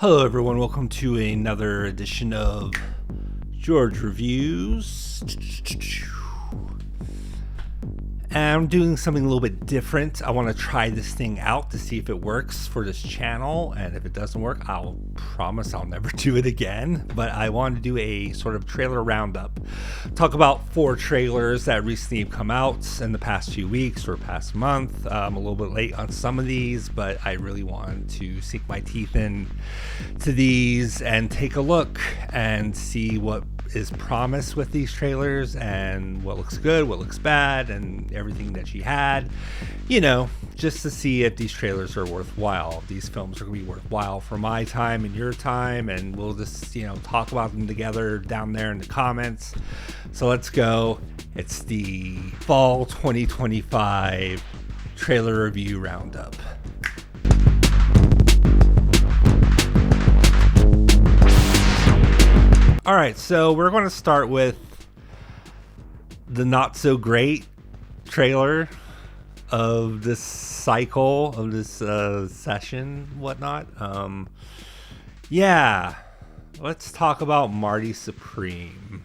Hello everyone, welcome to another edition of George Reviews. And I'm doing something a little bit different. I want to try this thing out to see if it works for this channel, and if it doesn't work, I'll promise I'll never do it again. But I want to do a sort of trailer roundup. Talk about 4 trailers that recently have come out in the past few weeks or past month. I'm a little bit late on some of these, but I really wanted to sink my teeth in to these and take a look and see what is promised with these trailers and what looks good, what looks bad, and everything that she had, just to see if these trailers are worthwhile. These films are going to be worthwhile for my time and your time, and we'll just, talk about them together down there in the comments. So let's go. It's the Fall 2025 Trailer Review Roundup. All right, so we're going to start with the not so great trailer of this cycle, of this session, whatnot. Let's talk about Marty Supreme.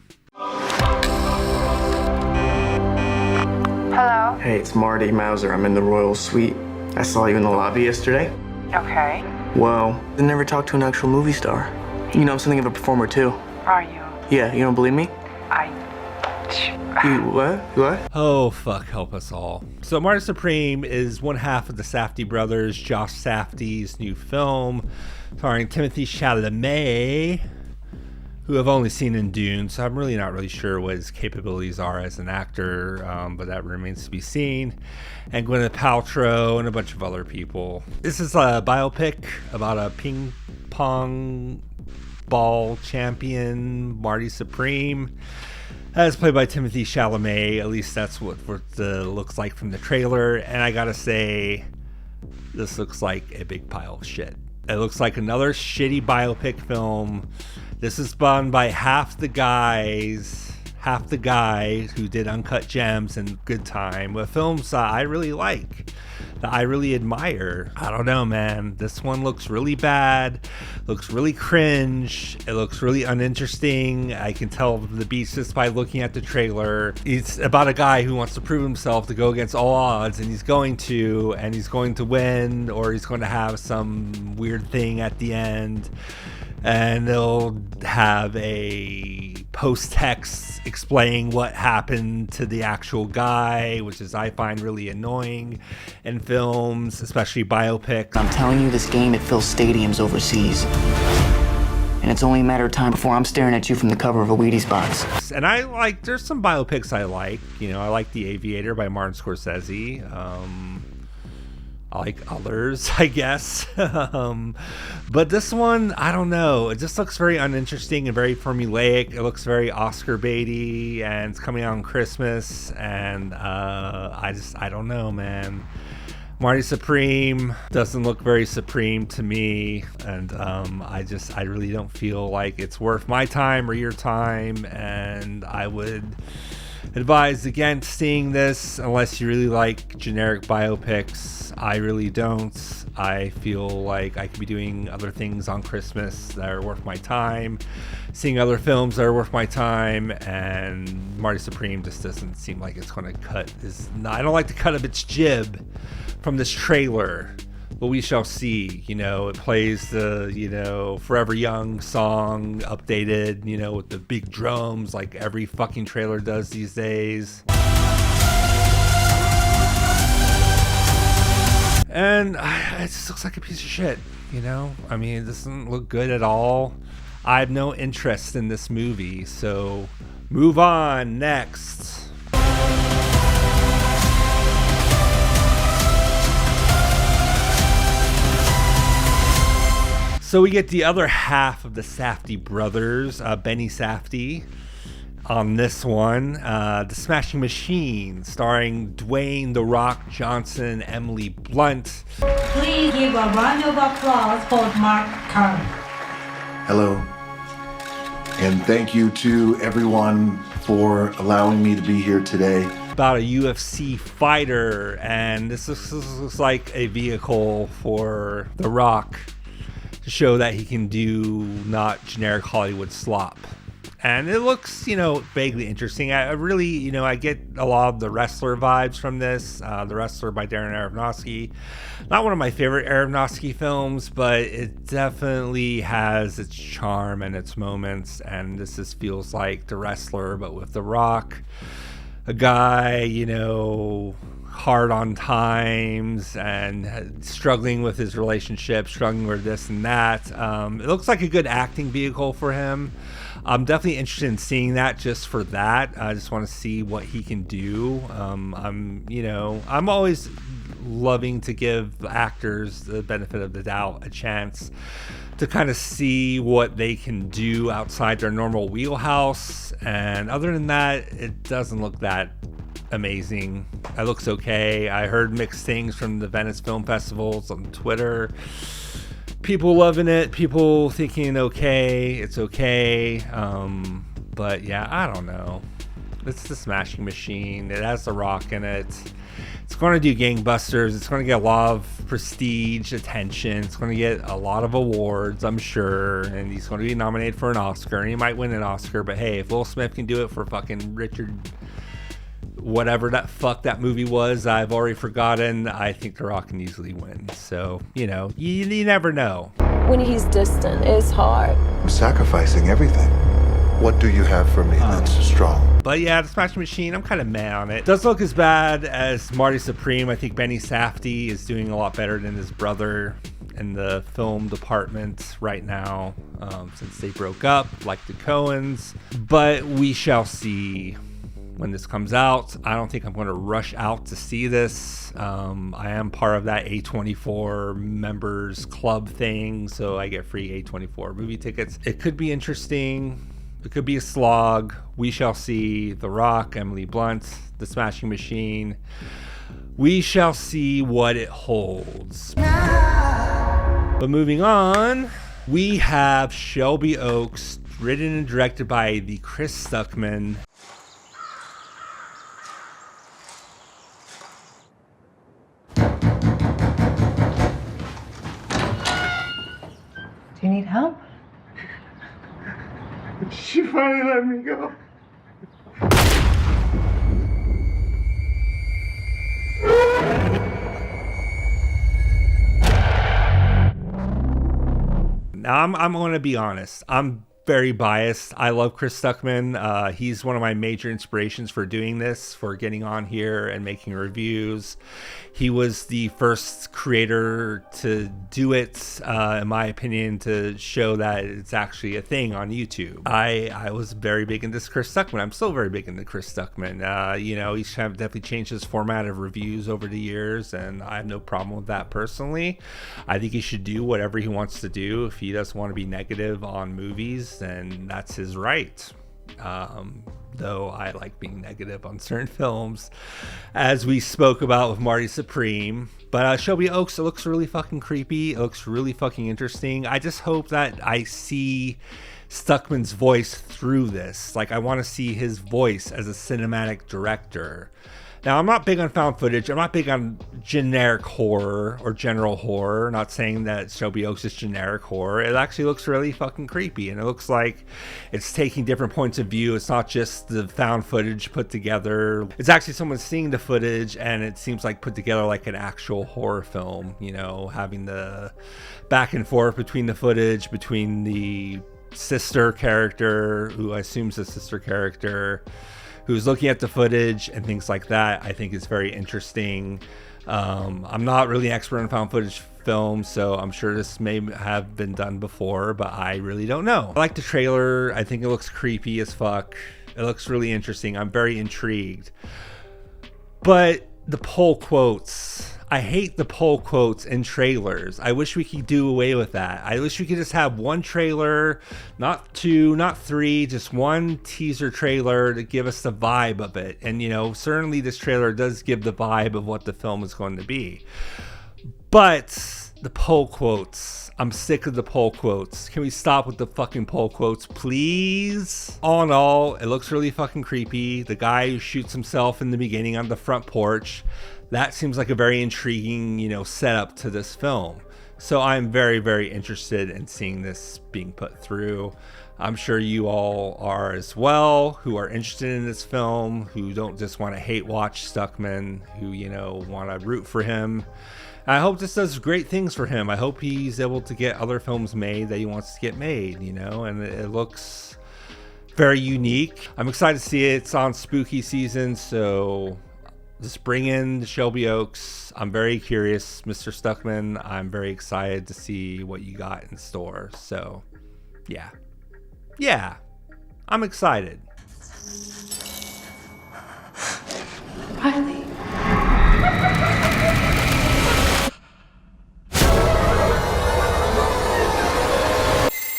Hello? Hey, it's Marty Mauser. I'm in the Royal Suite. I saw you in the lobby yesterday. Okay. Well, I never talked to an actual movie star. I'm something of a performer, too. Are you? Yeah, you don't believe me? You what? What? Oh, fuck, help us all. So Marty Supreme is one half of the Safdie brothers, Josh Safdie's new film, starring Timothée Chalamet, who I've only seen in Dune, so I'm really not really sure what his capabilities are as an actor, but that remains to be seen. And Gwyneth Paltrow and a bunch of other people. This is a biopic about a ping pong ball champion, Marty Supreme, as played by Timothée Chalamet. At least that's what it looks like from the trailer. And I gotta say, this looks like a big pile of shit. It looks like another shitty biopic film. This is spun by half the guy who did Uncut Gems and Good Time, with films I really like, that I really admire. I don't know, man. This one looks really bad, looks really cringe, it looks really uninteresting. I can tell the beats just by looking at the trailer. It's about a guy who wants to prove himself, to go against all odds, and he's going to win, or he's going to have some weird thing at the end. And they'll have a post-text explaining what happened to the actual guy, which is, I find, really annoying in films, especially biopics. I'm telling you, this game, it fills stadiums overseas. And it's only a matter of time before I'm staring at you from the cover of a Wheaties box. And there's some biopics I like. I like The Aviator by Martin Scorsese. I like others, I guess. But this one, I don't know. It just looks very uninteresting and very formulaic. It looks very Oscar baity, and it's coming out on Christmas. And I don't know, man. Marty Supreme doesn't look very supreme to me, and I really don't feel like it's worth my time or your time, and I would advise against seeing this unless you really like generic biopics. I really don't. I feel like I could be doing other things on Christmas that are worth my time, seeing other films that are worth my time, and Marty Supreme just doesn't seem like it's going to cut. I don't like the cut of its jib from this trailer, but we shall see. It plays the Forever Young song updated, with the big drums like every fucking trailer does these days. And it just looks like a piece of shit, it doesn't look good at all. I have no interest in this movie, so move on. Next. So we get the other half of the Safdie brothers, Benny Safdie, on this one. The Smashing Machine, starring Dwayne "The Rock" Johnson and Emily Blunt. Please give a round of applause for Mark Curry. Hello, and thank you to everyone for allowing me to be here today. About a UFC fighter, and this looks like a vehicle for The Rock to show that he can do not generic Hollywood slop. And it looks, vaguely interesting. I really, I get a lot of The Wrestler vibes from this. The Wrestler by Darren Aronofsky. Not one of my favorite Aronofsky films, but it definitely has its charm and its moments. And this just feels like The Wrestler, but with The Rock. A guy, hard on times and struggling with his relationship, struggling with this and that. It looks like a good acting vehicle for him. I'm definitely interested in seeing that just for that. I just want to see what he can do. I'm always loving to give actors the benefit of the doubt, a chance to kind of see what they can do outside their normal wheelhouse. And other than that, it doesn't look that amazing. It looks okay. I heard mixed things from the Venice Film Festivals on Twitter. People loving it, people thinking it's okay. But yeah, I don't know. It's the Smashing Machine. It has The Rock in it. It's going to do gangbusters. It's going to get a lot of prestige, attention. It's going to get a lot of awards, I'm sure. And he's going to be nominated for an Oscar. And he might win an Oscar. But hey, if Will Smith can do it for fucking Richard, whatever that movie was, I've already forgotten. I think The Rock can easily win. So, you never know. When he's distant, it's hard. I'm sacrificing everything. What do you have for me that's strong? But yeah, the Smashing Machine, I'm kind of meh on it. Doesn't look as bad as Marty Supreme. I think Benny Safdie is doing a lot better than his brother in the film department right now, since they broke up, like the Coens. But we shall see when this comes out. I don't think I'm going to rush out to see this. I am part of that A24 members club thing, so I get free A24 movie tickets. It could be interesting. It could be a slog. We shall see. The Rock, Emily Blunt, The Smashing Machine. We shall see what it holds. But moving on, we have Shelby Oaks, written and directed by the Chris Stuckman. Do you need help? She finally let me go. Now, I'm going to be honest. I'm very biased. I love Chris Stuckman. He's one of my major inspirations for doing this, for getting on here and making reviews. He was the first creator to do it, in my opinion, to show that it's actually a thing on YouTube. I was very big into Chris Stuckman. I'm still very big into Chris Stuckman. He's definitely changed his format of reviews over the years, and I have no problem with that personally. I think he should do whatever he wants to do. If he doesn't want to be negative on movies, then that's his right. Though I like being negative on certain films, as we spoke about with Marty Supreme. But Shelby Oaks, it looks really fucking creepy. It looks really fucking interesting. I just hope that I see Stuckman's voice through this. Like, I want to see his voice as a cinematic director. Now, I'm not big on found footage. I'm not big on generic horror or general horror. Not saying that Shelby Oaks is generic horror. It actually looks really fucking creepy, and it looks like it's taking different points of view. It's not just the found footage put together. It's actually someone seeing the footage, and it seems like put together like an actual horror film, having the back and forth between the footage, between the sister character, who I assume is a sister character, who's looking at the footage and things like that. I think is very interesting. I'm not really an expert in found footage films, so I'm sure this may have been done before, but I really don't know. I like the trailer. I think it looks creepy as fuck. It looks really interesting. I'm very intrigued. But the pull quotes, I hate the pull quotes in trailers. I wish we could do away with that. I wish we could just have one trailer, not two, not three, just one teaser trailer to give us the vibe of it. And, certainly this trailer does give the vibe of what the film is going to be. But the pull quotes, I'm sick of the pull quotes. Can we stop with the fucking pull quotes, please? All in all, it looks really fucking creepy. The guy who shoots himself in the beginning on the front porch, that seems like a very intriguing, setup to this film. So I'm very, very interested in seeing this being put through. I'm sure you all are as well, who are interested in this film, who don't just want to hate watch Stuckman, who, you know, want to root for him. I hope this does great things for him. I hope he's able to get other films made that he wants to get made, you know, and it looks very unique. I'm excited to see it. It's on spooky season, so just bring in the Shelby Oaks. I'm very curious, Mr. Stuckman. I'm very excited to see what you got in store. So, yeah, I'm excited. Riley.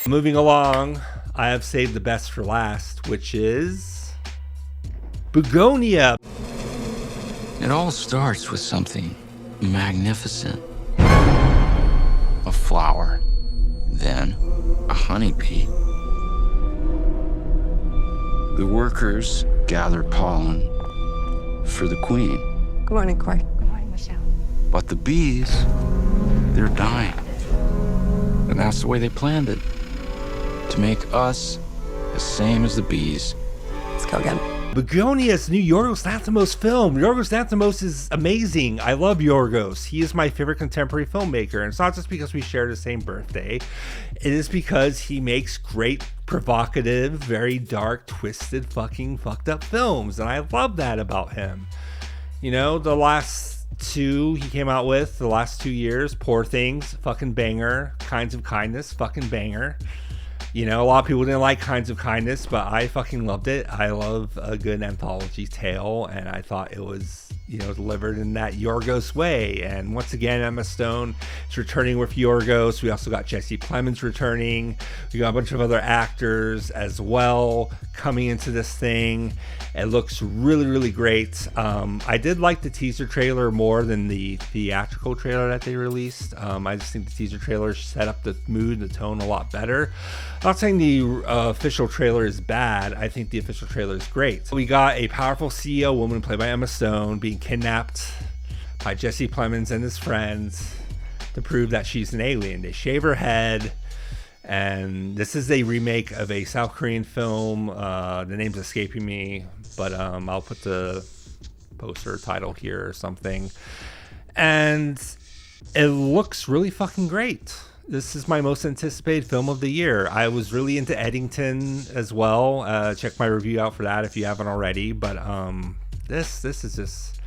Moving along, I have saved the best for last, which is Bugonia. It all starts with something magnificent. A flower, then a honeybee. The workers gather pollen for the queen. Good morning, Corey. Good morning, Michelle. But the bees, they're dying. And that's the way they planned it. To make us the same as the bees. Let's go again. Bugonia's new Yorgos Lanthimos film. Yorgos Lanthimos is amazing. I love Yorgos. He is my favorite contemporary filmmaker. And it's not just because we share the same birthday. It is because he makes great, provocative, very dark, twisted, fucked up films. And I love that about him. You know, the last two he came out with, the last 2 years, Poor Things, fucking banger. Kinds of Kindness, fucking banger. You know, a lot of people didn't like Kinds of Kindness, but I fucking loved it. I love a good anthology tale, and I thought it was, you know, delivered in that Yorgos way. And once again, Emma Stone is returning with Yorgos. We also got Jesse Plemons returning. We got a bunch of other actors as well coming into this thing. It looks really, really great. I did like the teaser trailer more than the theatrical trailer that they released. I just think the teaser trailer set up the mood, the tone a lot better. I'm not saying the official trailer is bad. I think the official trailer is great. We got a powerful CEO woman played by Emma Stone being kidnapped by Jesse Plemons and his friends to prove that she's an alien. They shave her head, and this is a remake of a South Korean film. The name's escaping me, but I'll put the poster title here or something. And it looks really fucking great. This is my most anticipated film of the year. I was really into Eddington as well. Check my review out for that if you haven't already. But this is just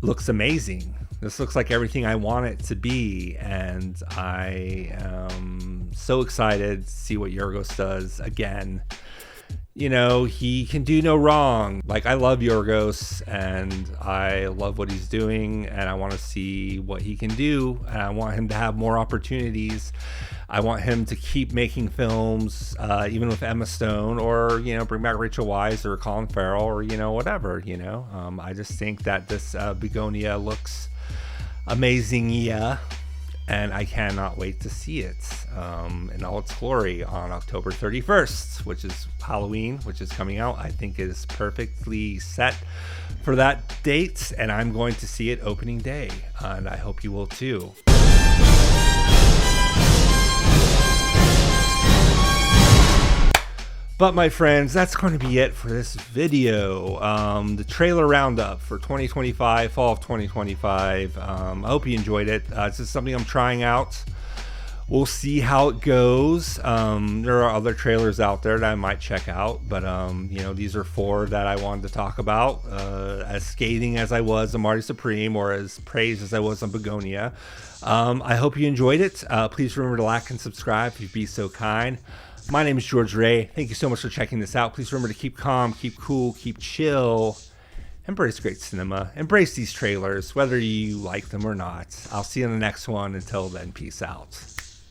looks amazing. This looks like everything I want it to be, and I am so excited to see what Yorgos does again. You know, he can do no wrong. Like, I love Yorgos, and I love what he's doing, and I want to see what he can do, and I want him to have more opportunities. I want him to keep making films, even with Emma Stone, or, you know, bring back Rachel Weisz or Colin Farrell, or, you know, whatever, you know. I just think that this Bugonia looks amazing, and I cannot wait to see it in all its glory on October 31st, which is Halloween, which is coming out. I think it is perfectly set for that date, and I'm going to see it opening day, and I hope you will too. But my friends, that's going to be it for this video. The trailer roundup for 2025, fall of 2025. I hope you enjoyed it. This is something I'm trying out. We'll see how it goes. There are other trailers out there that I might check out, but you know, these are 4 that I wanted to talk about. As scathing as I was on Marty Supreme, or as praised as I was on Bugonia. I hope you enjoyed it. Please remember to like and subscribe if you'd be so kind. My name is George Ray. Thank you so much for checking this out. Please remember to keep calm, keep cool, keep chill. Embrace great cinema. Embrace these trailers, whether you like them or not. I'll see you in the next one. Until then, peace out.